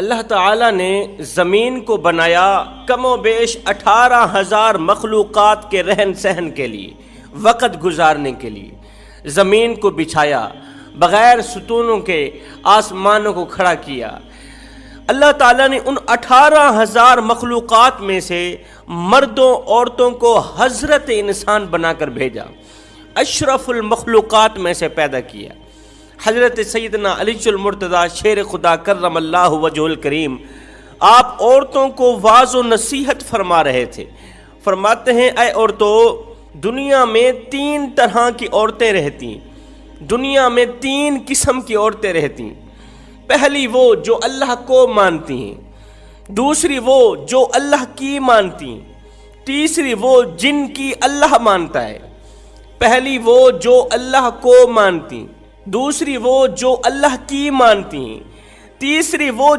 اللہ تعالیٰ نے زمین کو بنایا کم و بیش 18,000 مخلوقات کے رہن سہن کے لیے، وقت گزارنے کے لیے زمین کو بچھایا، بغیر ستونوں کے آسمانوں کو کھڑا کیا۔ اللہ تعالیٰ نے ان 18,000 مخلوقات میں سے مردوں عورتوں کو حضرت انسان بنا کر بھیجا، اشرف المخلوقات میں سے پیدا کیا۔ حضرت سیدنا علی المرتضیٰ شیر خدا کرم اللہ وجہ الکریم آپ عورتوں کو واعظ و نصیحت فرما رہے تھے۔ فرماتے ہیں اے عورتوں، دنیا میں 3 طرح کی عورتیں رہتی ہیں، دنیا میں 3 قسم کی عورتیں رہتی ہیں۔ پہلی وہ جو اللہ کو مانتی ہیں، دوسری وہ جو اللہ کی مانتی ہیں، تیسری وہ جن کی اللہ مانتا ہے۔ پہلی وہ جو اللہ کو مانتی، دوسری وہ جو اللہ کی مانتی ہیں، تیسری وہ